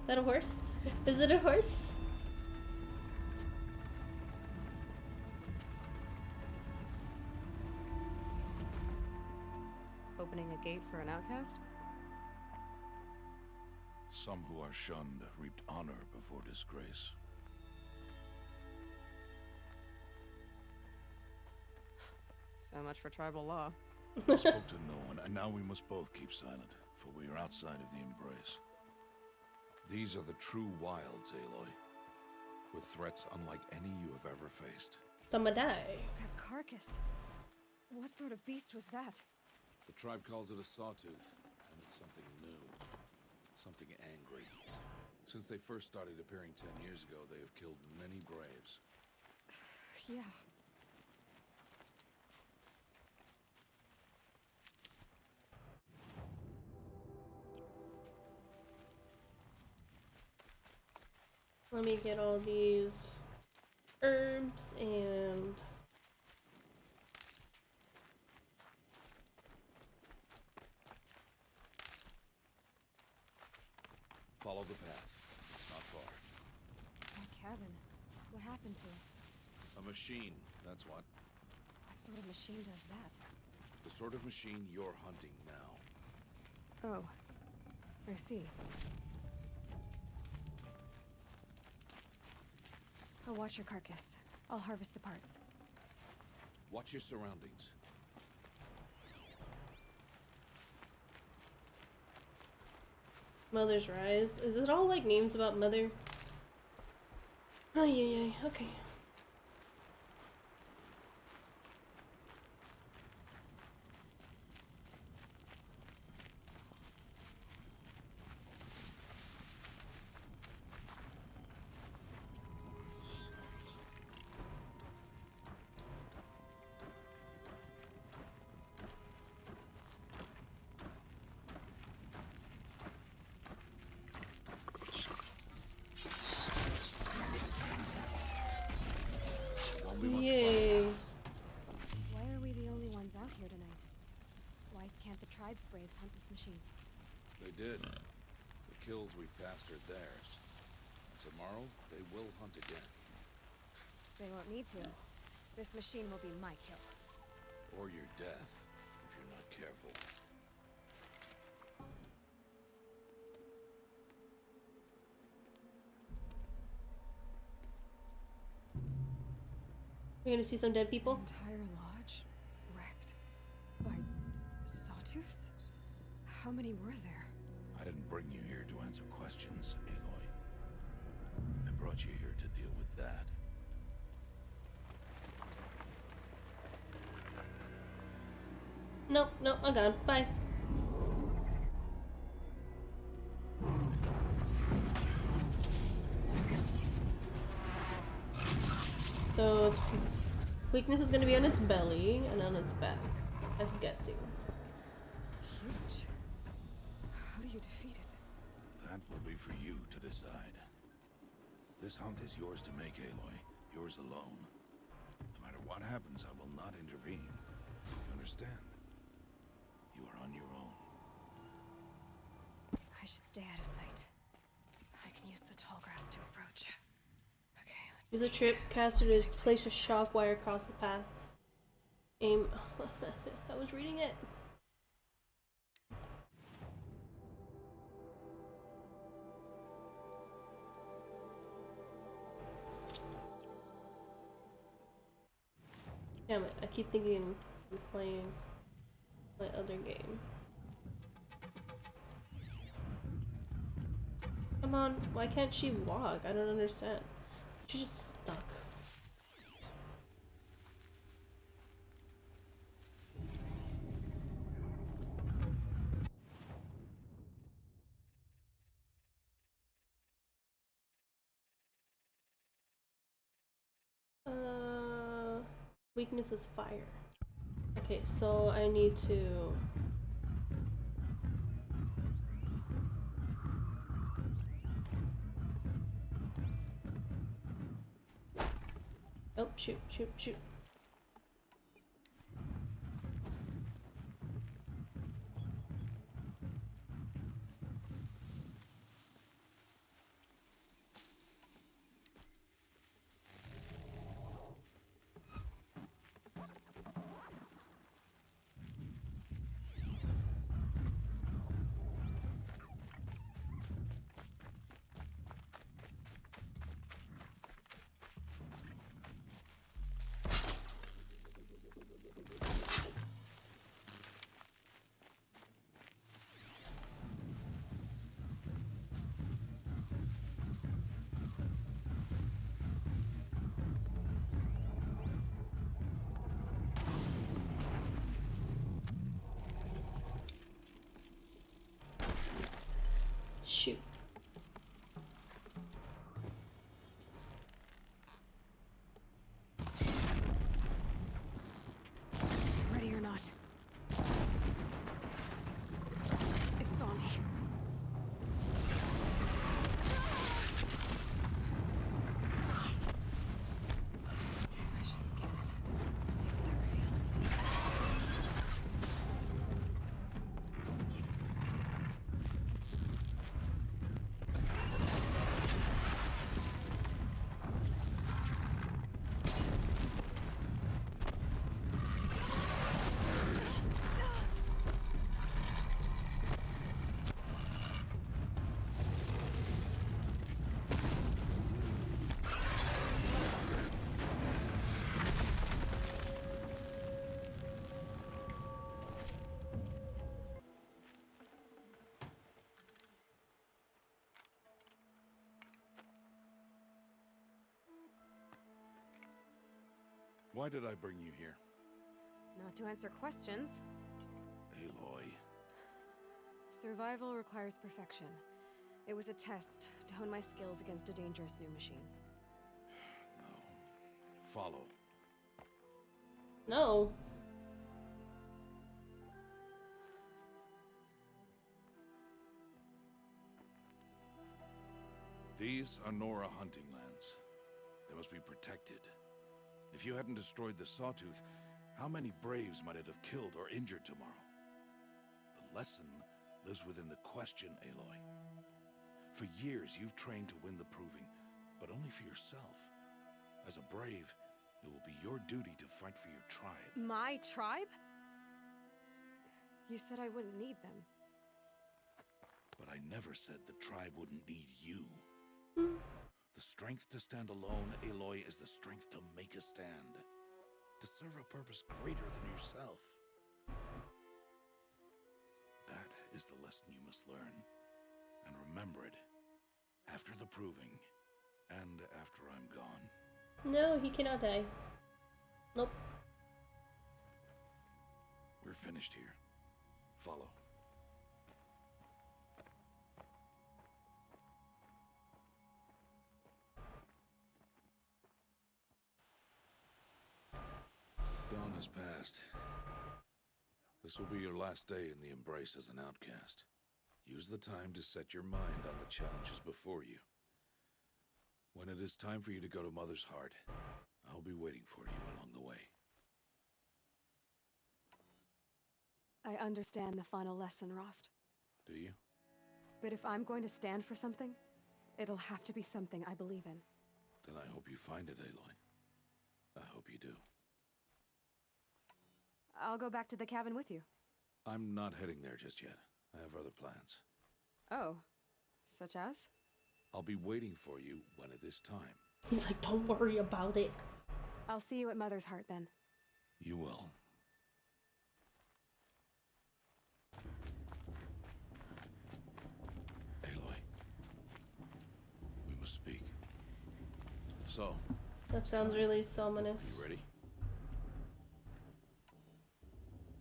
that a horse? Is it a horse? Opening a gate for an outcast? Some who are shunned reaped honor before disgrace. So much for tribal law. I spoke to no one, and now we must both keep silent, for we are outside of the embrace. These are the true wilds, Aloy, with threats unlike any you have ever faced. Someone die. That carcass. What sort of beast was that? The tribe calls it a sawtooth, and it's something new. Something angry. Since they first started appearing 10 years ago, they have killed many braves. Yeah. Let me get all these herbs and Follow the path. It's not far. That cabin. What happened to it? A machine, that's what. What sort of machine does that? The sort of machine you're hunting now. Oh. I see. I'll watch your carcass. I'll harvest the parts. Watch your surroundings. Mother's Rise. Is it all like names about mother? Oh yeah, yeah. Okay. Yay. Why are we the only ones out here tonight? Why can't the tribe's braves hunt this machine? They did. The kills we've passed are theirs. Tomorrow, they will hunt again. They won't need to. This machine will be my kill. Or your death, if you're not careful. We're gonna see some dead people. Entire lodge wrecked by sawtooths? How many were there? I didn't bring you here to answer questions, Aloy. I brought you here to deal with that. Nope, nope, I'm gone. Bye. So its weakness is going to be on its belly and on its back, I'm guessing. It's huge. How do you defeat it? That will be for you to decide. This hunt is yours to make, Aloy. Yours alone. No matter what happens, I will not intervene. You understand? You are on your own. I should stay out of sight. I can use the tall grass to approach. Okay, let's Use a trip caster to place a shock wire across the path. Aim. I was reading it. Damn it, I keep thinking I'm playing my other game. Come on, why can't she walk? I don't understand. She's just stuck. Weakness is fire. Okay, so I need to... Oh, shoot, shoot, shoot. Why did I bring you here? Not to answer questions. Aloy. Survival requires perfection. It was a test to hone my skills against a dangerous new machine. No. Follow. No. These are Nora hunting lands. They must be protected. If you hadn't destroyed the Sawtooth, how many Braves might it have killed or injured tomorrow? The lesson lives within the question, Aloy. For years, you've trained to win the Proving, but only for yourself. As a Brave, it will be your duty to fight for your tribe. My tribe? You said I wouldn't need them. But I never said the tribe wouldn't need you. The strength to stand alone, Aloy, is the strength to make a stand. To serve a purpose greater than yourself. That is the lesson you must learn. And remember it. After the Proving. And after I'm gone. No, he cannot die. Nope. We're finished here. Follow. Dawn has passed. This will be your last day in the Embrace as an outcast. Use the time to set your mind on the challenges before you. When it is time for you to go to Mother's Heart, I'll be waiting for you along the way. I understand the final lesson, Rost. Do you? But if I'm going to stand for something, it'll have to be something I believe in. Then I hope you find it, Aloy. I hope you do. I'll go back to the cabin with you. I'm not heading there just yet. I have other plans. Oh, such as? I'll be waiting for you when it is time. He's like, don't worry about it. I'll see you at Mother's Heart then. You will. Aloy. We must speak. So, That sounds really you ominous. ready?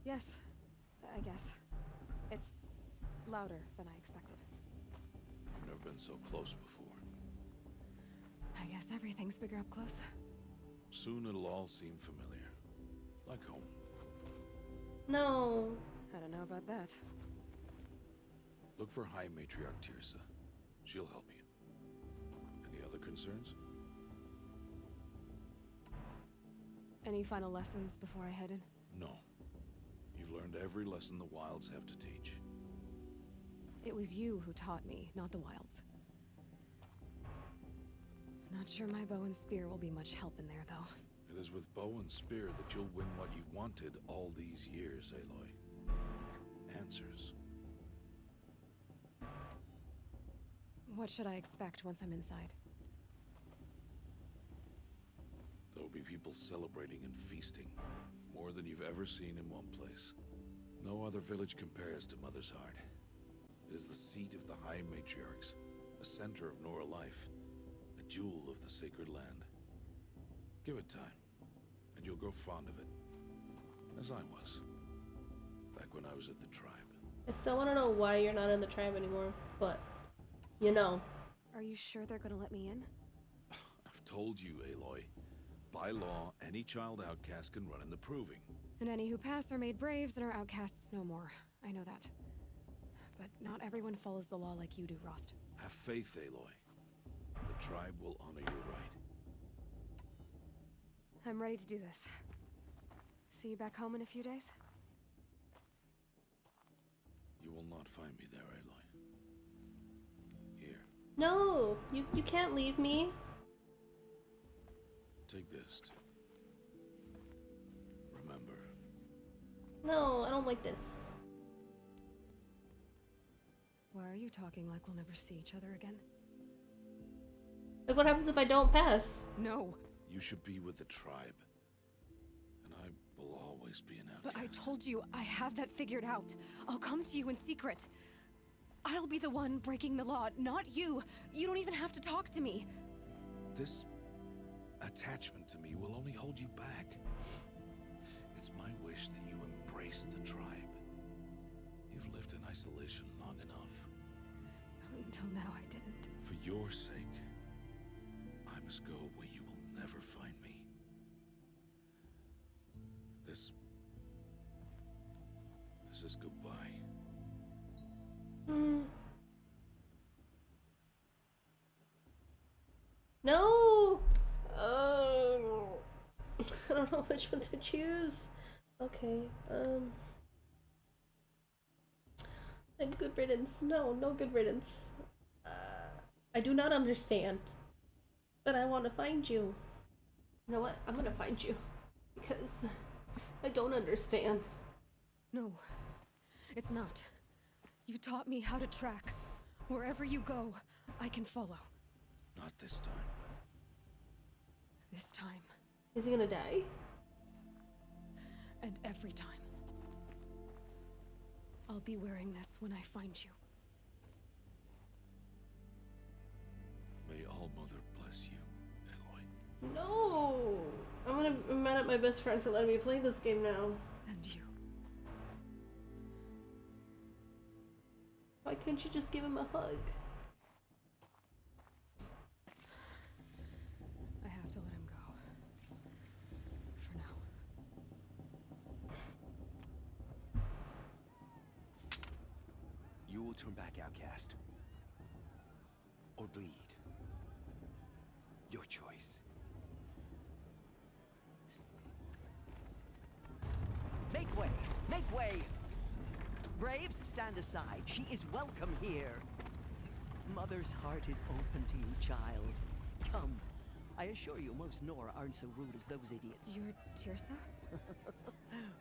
Yes, I guess. It's louder than I expected. You've never been so close before. I guess everything's bigger up close. Soon it'll all seem familiar. Like home. No. I don't know about that. Look for High Matriarch Tirsa. She'll help you. Any other concerns? Any final lessons before I head in? No. You've learned every lesson the Wilds have to teach. It was you who taught me, not the Wilds. Not sure my bow and spear will be much help in there, though. It is with bow and spear that you'll win what you've wanted all these years, Aloy. Answers. What should I expect once I'm inside? There'll be people celebrating and feasting. More than you've ever seen in one place. No other village compares to Mother's Heart. It is the seat of the High Matriarchs, a center of Nora life, a jewel of the sacred land. Give it time, and you'll grow fond of it. As I was, back when I was at the tribe. I still want to know why you're not in the tribe anymore, but, you know. Are you sure they're gonna let me in? I've told you, Aloy. By law, any child outcast can run in the Proving. And any who pass are made braves and are outcasts no more. I know that. But not everyone follows the law like you do, Rost. Have faith, Aloy. The tribe will honor your right. I'm ready to do this. See you back home in a few days? You will not find me there, Aloy. Here, No, you can't leave me. take this too. Remember, No, I don't like this. Why are you talking like we'll never see each other again? Like, what happens if I don't pass? No! you should be with the tribe. And I will always be an outcast. But I told you, I have that figured out. I'll come to you in secret. I'll be the one breaking the law, not you. You don't even have to talk to me. This attachment to me will only hold you back. It's my wish that you embrace the tribe. You've lived in isolation long enough. Until now, I didn't. For your sake, I must go where you will never find me. This is goodbye. No! Oh. I don't know which one to choose. Okay, and good riddance. No, no good riddance. I do not understand. But I want to find you. You know what? I'm gonna find you. Because I don't understand. No, it's not. You taught me how to track. Wherever you go, I can follow. Not this time. This time. Is he gonna die? And every time. I'll be wearing this when I find you. May All Mother bless you, Aloy. No! I'm mad at my best friend for letting me play this game now. And you. Why couldn't you just give him a hug? I have to let him go. For now. You will turn back, outcast. Or bleed. Your choice. Make way! Make way! Braves, stand aside. She is welcome here. Mother's heart is open to you, child. Come. I assure you, most Nora aren't so rude as those idiots. You're Tirsa?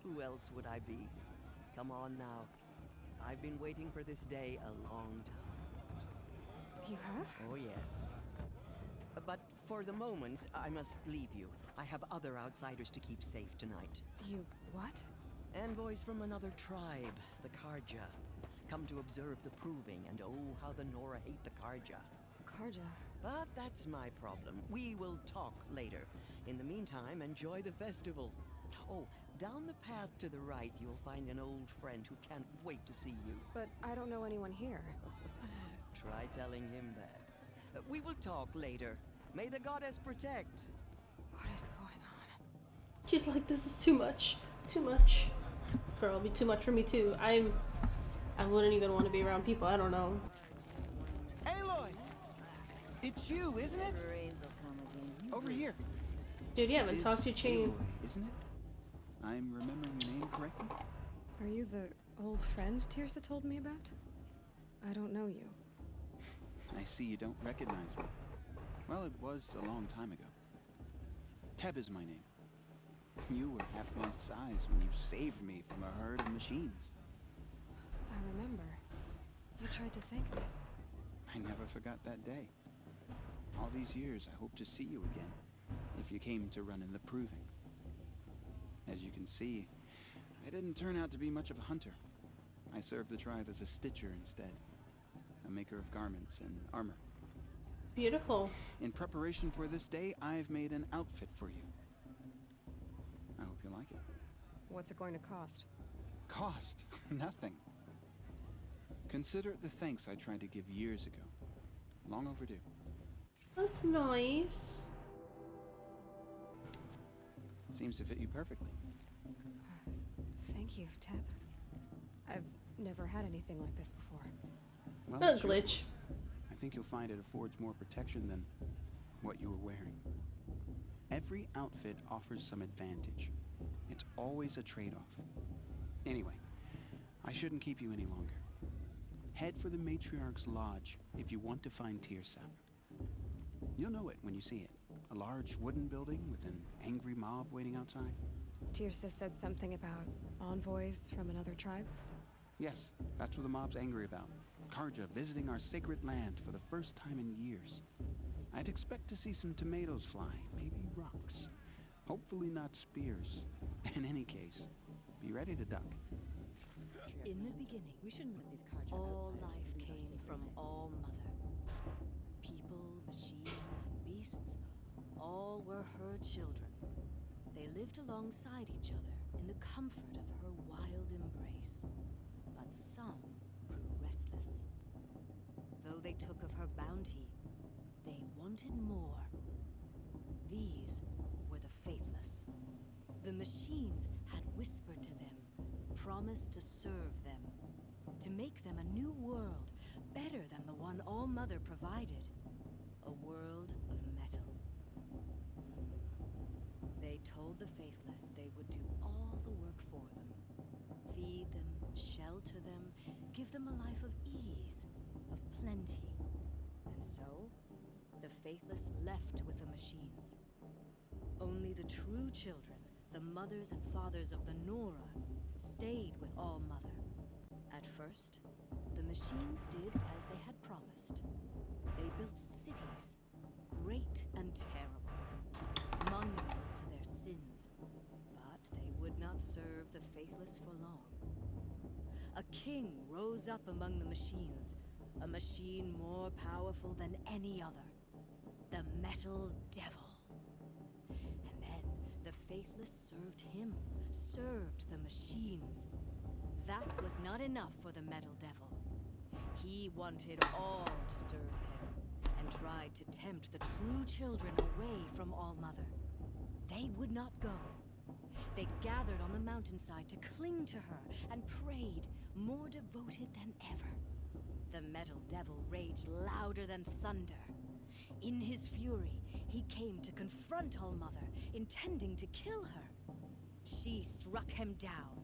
Who else would I be? Come on now. I've been waiting for this day a long time. You have? Oh, yes. But for the moment, I must leave you. I have other outsiders to keep safe tonight. You what? Envoys from another tribe, the Karja. Come to observe the proving, and oh, how the Nora hate the Karja. Karja. But that's my problem. We will talk later. In the meantime, enjoy the festival. Oh, down the path to the right, you'll find an old friend who can't wait to see you. But I don't know anyone here. Try telling him that. We will talk later. May the goddess protect. What is going on? She's like, this is too much. Too much. Girl, it'll be too much for me too. I wouldn't even want to be around people. I don't know. Aloy! It's you, isn't it? Over here. Dude, you haven't It's talked to Chain. Aloy, isn't it? I'm remembering your name correctly? Are you the old friend Tirsa told me about? I don't know you. I see you don't recognize me. Well, it was a long time ago. Teb is my name. You were half my size when you saved me from a herd of machines. I remember. You tried to thank me. I never forgot that day. All these years, I hope to see you again, if you came to run in the proving. As you can see, I didn't turn out to be much of a hunter. I served the tribe as a stitcher instead, a maker of garments and armor. Beautiful. In preparation for this day, I've made an outfit for you. I hope you like it. What's it going to cost? Cost? Nothing. Consider it the thanks I tried to give years ago. Long overdue. That's nice. Seems to fit you perfectly. Thank you, Teb. I've never had anything like this before. Well, That sure. glitch. I think you'll find it affords more protection than what you were wearing. Every outfit offers some advantage. It's always a trade-off. Anyway, I shouldn't keep you any longer. Head for the Matriarch's Lodge if you want to find Tirsa. You'll know it when you see it. A large wooden building with an angry mob waiting outside. Tirsa said something about envoys from another tribe? Yes, that's what the mob's angry about. Karja visiting our sacred land for the first time in years. I'd expect to see some tomatoes fly, maybe rocks. Hopefully not spears. In any case, be ready to duck. In the beginning, we shouldn't let these cards. All life came from All Mother. People, machines, and beasts, All were her children. They lived alongside each other in the comfort of her wild embrace. But some grew restless. Though they took of her bounty, they wanted more. These were the faithless. The machines had whispered to them, promised to serve them, to make them a new world, better than the one All-Mother provided. A world of metal. They told the faithless they would do all the work for them. Feed them, shelter them, give them a life of ease, of plenty. And so, the faithless left with the machines. Only the true children, the mothers and fathers of the Nora, stayed with All-Mother. At first, the machines did as they had promised. They built cities, great and terrible, monuments to their sins. But they would not serve the faithless for long. A king rose up among the machines, a machine more powerful than any other. The Metal Devil. And then the faithless served him, served the machines. That was not enough for the Metal Devil. He wanted all to serve him, and tried to tempt the true children away from All-Mother. They would not go. They gathered on the mountainside to cling to her and prayed, more devoted than ever. The Metal Devil raged louder than thunder. In his fury, he came to confront All-Mother, intending to kill her. She struck him down.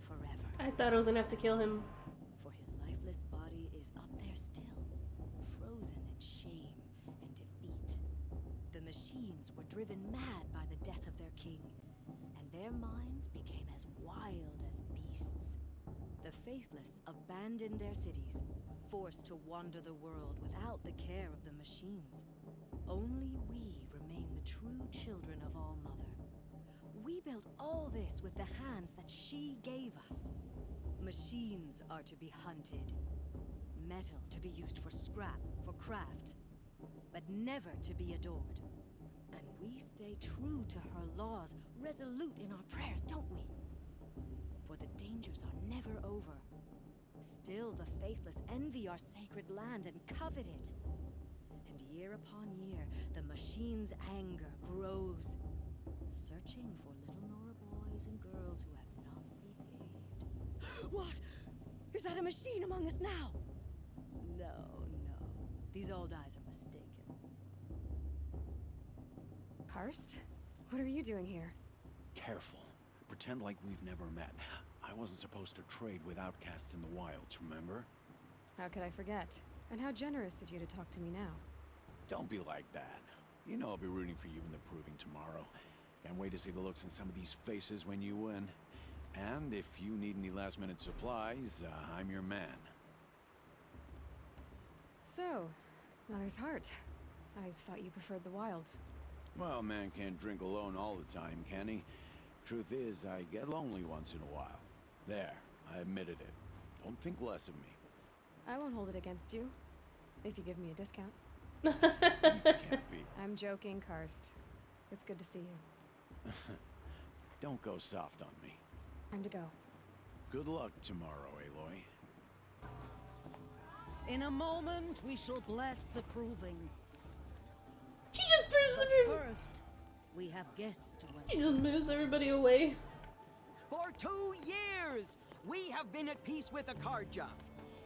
Forever. I thought I was gonna have to kill him. For his lifeless body is up there still, frozen in shame and defeat. The machines were driven mad by the death of their king, and their minds became as wild as beasts. The faithless abandoned their cities, forced to wander the world without the care of the machines. Only we remain the true children of All-Mother. We built all this with the hands that she gave us. Machines are to be hunted. Metal to be used for scrap, for craft. But never to be adored. And we stay true to her laws, resolute in our prayers, don't we? For the dangers are never over. Still the faithless envy our sacred land and covet it. And year upon year, the machine's anger grows. Searching for little Nora boys and girls who have not behaved. What? Is that a machine among us now? No, no. These old eyes are mistaken. Karst? What are you doing here? Careful. Pretend like we've never met. I wasn't supposed to trade with outcasts in the wilds, remember? How could I forget? And how generous of you to talk to me now. Don't be like that. You know I'll be rooting for you in the proving tomorrow. Can't wait to see the looks in some of these faces when you win. And if you need any last-minute supplies, I'm your man. So, Mother's Heart. I thought you preferred the wilds. Well, man can't drink alone all the time, can he? Truth is, I get lonely once in a while. There, I admitted it. Don't think less of me. I won't hold it against you, if you give me a discount. You can't be. I'm joking, Karst. It's good to see you. Don't go soft on me. Time to go. Good luck tomorrow, Aloy. In a moment, we shall bless the proving. She just proves But every. first, we have guests to welcome. She just moves everybody away. For 2 years, we have been at peace with Akarja.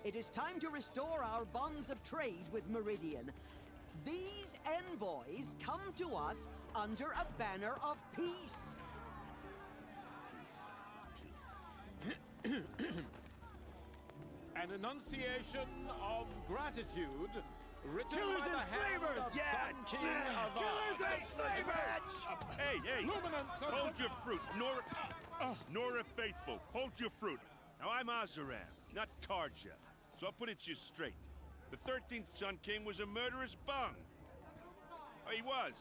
It is time to restore our bonds of trade with Meridian. These envoys come to us under a banner of peace. An enunciation of gratitude written Killers by the and hand slavers! of Yeah, Sun King yeah. of Killers and slavers! Hey, Luminance of hold the... your fruit. Nora Faithful, hold your fruit. Now, I'm Azaram, not Karja, so I'll put it to you straight. The 13th Sun King was a murderous bung. Oh, he was.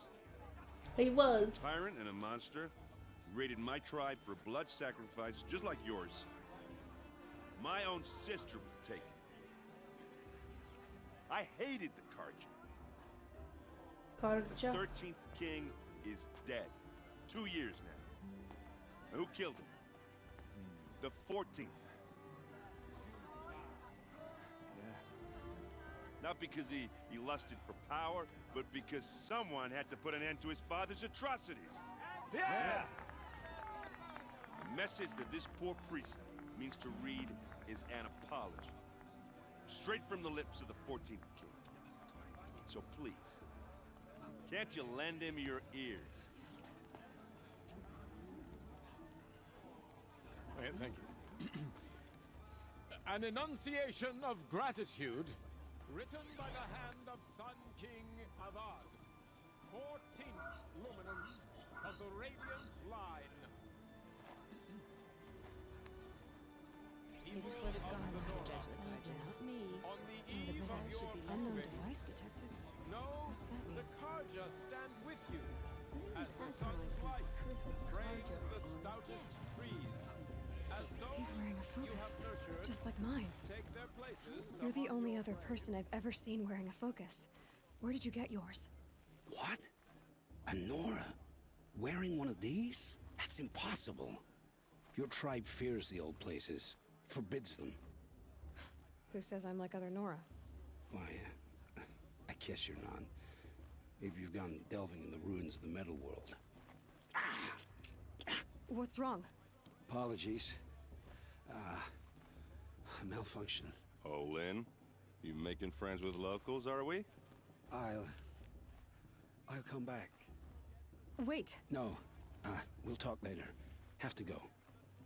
He was. A tyrant and a monster. Raided my tribe for blood sacrifice, just like yours. My own sister was taken. I hated the Karja. The Karja. 13th king is dead. 2 years now. Who killed him? The 14th. Not because he lusted for power, but because someone had to put an end to his father's atrocities. Yeah! The message that this poor priest means to read is an apology. Straight from the lips of the 14th king. So please, can't you lend him your ears? Thank you. An enunciation of gratitude written by the hand of Sun King Avad, 14th luminance of the Radiant Line. Maybe for the gods to judge the Karja, not me. On the The eve of present your should be Unknown victory, device detected. know What's that mean? the Karja stand with you as the acting sun's like he's light a cursed frames Karja the on stoutest trees. As those He's wearing a you have focus, nurtured just like mine. take their places You're the among only your other friends. person I've ever seen wearing a focus. Where did you get yours? What? A Nora? Wearing one of these? That's impossible. Your tribe fears the old places, forbids them. Who says I'm like other Nora? Why, I guess you're not. If you've gone delving in the ruins of the metal world. What's wrong? Apologies. Malfunction. Oh, Lynn, you making friends with locals, are we? I'll come back. Wait. No, we'll talk later. Have to go.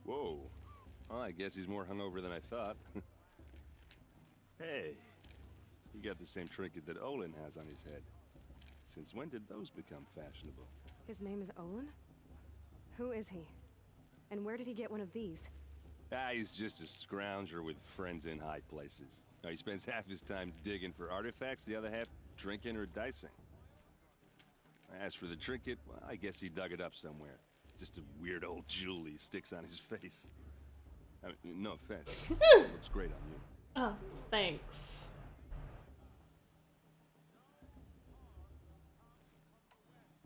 Whoa. Well, I guess he's more hungover than I thought. Hey, you got the same trinket that Olin has on his head. Since when did those become fashionable? His name is Olin? Who is he? And where did he get one of these? He's just a scrounger with friends in high places. He spends half his time digging for artifacts, the other half drinking or dicing. As for the trinket, well, I guess he dug it up somewhere. Just a weird old jewel he sticks on his face. I mean, no offense. It looks great on you. Oh, thanks.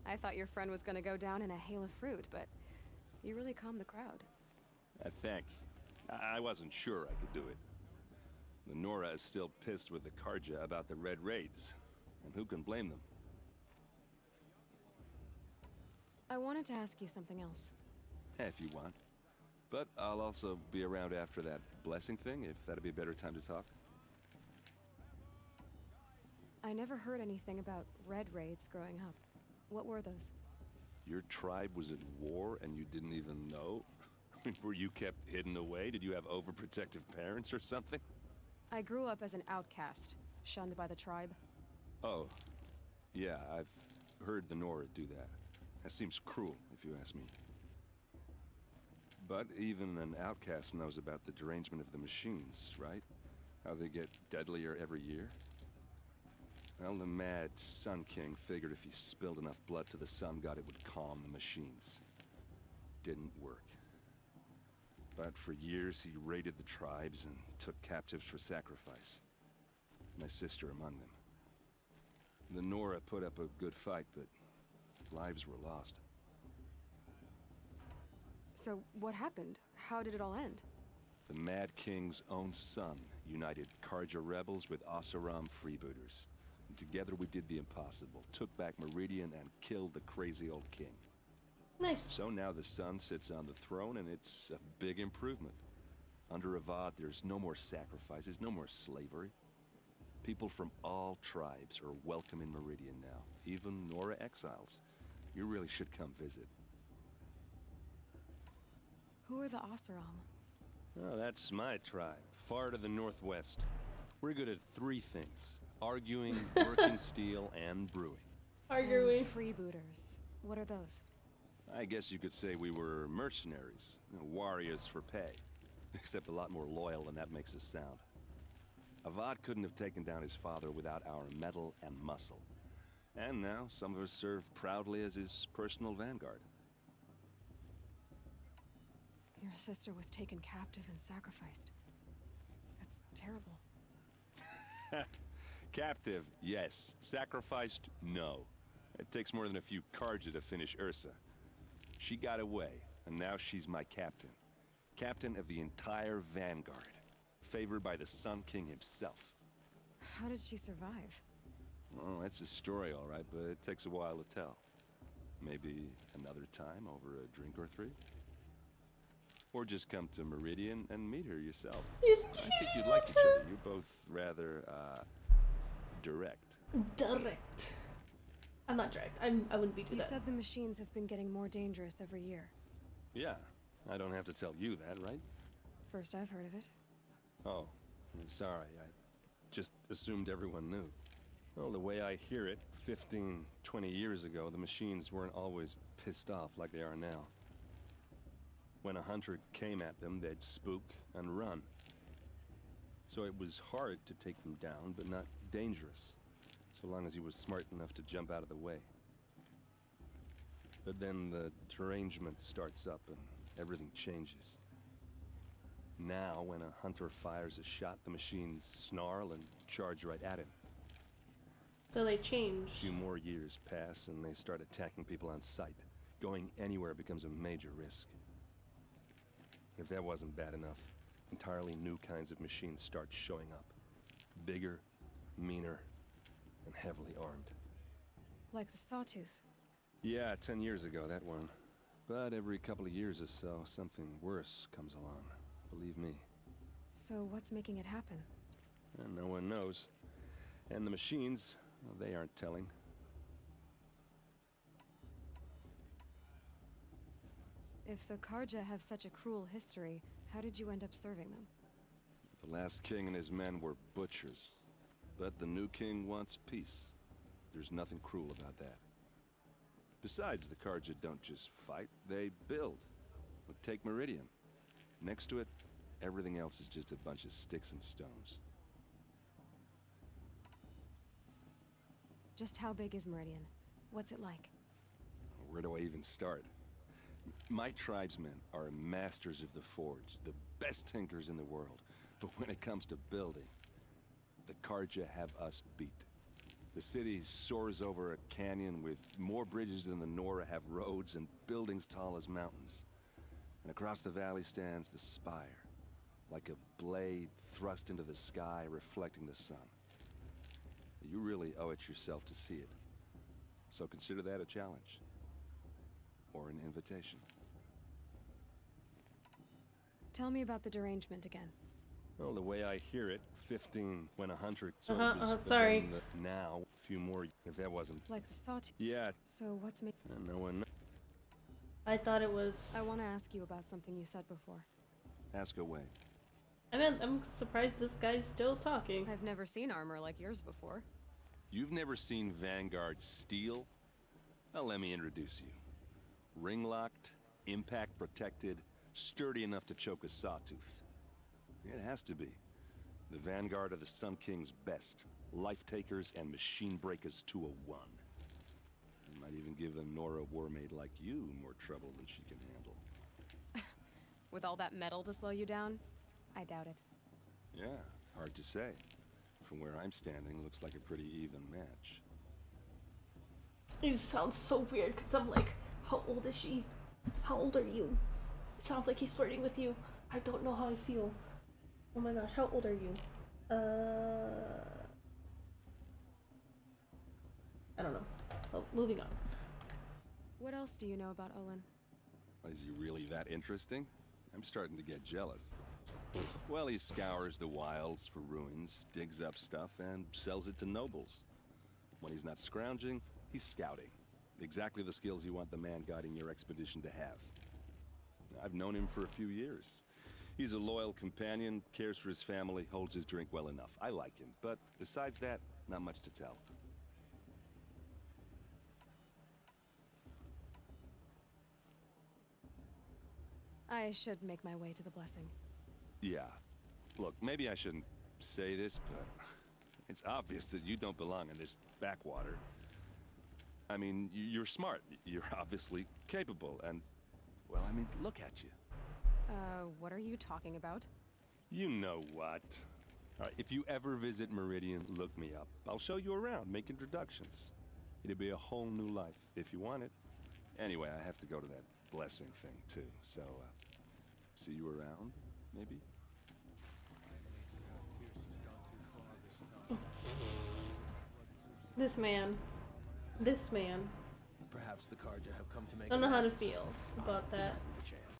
I thought your friend was gonna go down in a hail of fruit, but you really calmed the crowd. Thanks. I wasn't sure I could do it. The Nora is still pissed with the Karja about the Red Raids. And who can blame them? I wanted to ask you something else. If you want. But I'll also be around after that blessing thing, if that'd be a better time to talk. I never heard anything about red raids growing up. What were those? Your tribe was at war and you didn't even know? Were you kept hidden away? Did you have overprotective parents or something? I grew up as an outcast, shunned by the tribe. Oh, yeah, I've heard the Nora do that. That seems cruel, if you ask me. But even an outcast knows about the derangement of the machines, right? How they get deadlier every year? Well, the mad Sun King figured if he spilled enough blood to the Sun God, it would calm the machines. Didn't work. But for years, he raided the tribes and took captives for sacrifice. My sister among them. The Nora put up a good fight, but lives were lost. So what happened? How did it all end? The Mad King's own son united Karja rebels with Oseram freebooters. And together we did the impossible, took back Meridian and killed the crazy old king. Nice. So now the son sits on the throne and it's a big improvement. Under Avad, there's no more sacrifices, no more slavery. People from all tribes are welcome in Meridian now, even Nora exiles. You really should come visit. Who are the Oseram? Oh, that's my tribe, far to the northwest. We're good at three things: arguing, working steel, and brewing. Arguing. Freebooters. What are those? I guess you could say we were mercenaries, warriors for pay. Except a lot more loyal than that makes us sound. Avad couldn't have taken down his father without our metal and muscle. And now some of us serve proudly as his personal vanguard. Your sister was taken captive and sacrificed. That's terrible. Captive, yes. Sacrificed, no. It takes more than a few Karja to finish Ursa. She got away, and now she's my captain. Captain of the entire Vanguard. Favored by the Sun King himself. How did she survive? Oh, that's a story, all right, but it takes a while to tell. Maybe another time over a drink or three? Or just come to Meridian and meet her yourself. I think you'd like each other. You're both rather, direct. Direct. I'm not direct. I wouldn't be doing that. You said the machines have been getting more dangerous every year. Yeah, I don't have to tell you that, right? First I've heard of it. Oh, I'm sorry. I just assumed everyone knew. Well, the way I hear it, 15, 20 years ago, the machines weren't always pissed off like they are now. When a hunter came at them, they'd spook and run. So it was hard to take them down, but not dangerous, so long as he was smart enough to jump out of the way. But then the derangement starts up and everything changes. Now, when a hunter fires a shot, the machines snarl and charge right at him. So they change. A few more years pass and they start attacking people on sight. Going anywhere becomes a major risk. If that wasn't bad enough, entirely new kinds of machines start showing up. Bigger, meaner, and heavily armed. Like the Sawtooth. Yeah, 10 years ago, that one. But every couple of years or so, something worse comes along. Believe me. So what's making it happen? And no one knows. And the machines, well, they aren't telling. If the Karja have such a cruel history, how did you end up serving them? The last king and his men were butchers. But the new king wants peace. There's nothing cruel about that. Besides, the Karja don't just fight, they build. But take Meridian. Next to it, everything else is just a bunch of sticks and stones. Just how big is Meridian? What's it like? Where do I even start? My tribesmen are masters of the forge, the best tinkers in the world. But when it comes to building, the Karja have us beat. The city soars over a canyon with more bridges than the Nora have roads and buildings tall as mountains. And across the valley stands the spire, like a blade thrust into the sky reflecting the sun. You really owe it yourself to see it. So consider that a challenge. Or an invitation. Tell me about the derangement again. Well, the way I hear it, 15 when a hunter... So sorry. Now, a few more, if that wasn't... Like the Sawtooth? Yeah. So what's making... No one... I thought it was... I want to ask you about something you said before. Ask away. I mean, I'm surprised this guy's still talking. I've never seen armor like yours before. You've never seen Vanguard steel? Well, let me introduce you. Ring-locked, impact-protected, sturdy enough to choke a sawtooth. It has to be. The Vanguard of the Sun King's best. Life-takers and machine breakers to a one. I might even give a Nora warmaid like you more trouble than she can handle. With all that metal to slow you down? I doubt it. Yeah, hard to say. From where I'm standing, looks like a pretty even match. It sounds so weird because I'm like, how old is she? How old are you? It sounds like he's flirting with you. I don't know how I feel. Oh my gosh, how old are you? I don't know. So, moving on. What else do you know about Olin? Is he really that interesting? I'm starting to get jealous. Well, he scours the wilds for ruins, digs up stuff, and sells it to nobles. When he's not scrounging, he's scouting. Exactly the skills you want the man guiding your expedition to have. I've known him for a few years. He's a loyal companion, cares for his family, holds his drink well enough. I like him, but besides that, not much to tell. I should make my way to the blessing. Yeah. Look, maybe I shouldn't say this, but it's obvious that you don't belong in this backwater. I mean, you're smart. You're obviously capable, and, well, I mean, look at you. What are you talking about? You know what. All right, if you ever visit Meridian, look me up. I'll show you around, make introductions. It'd be a whole new life if you want it. Anyway, I have to go to that blessing thing too, so see you around, maybe? This man. This man. Perhaps the Karja have come to make I don't know how to feel about that. the chance.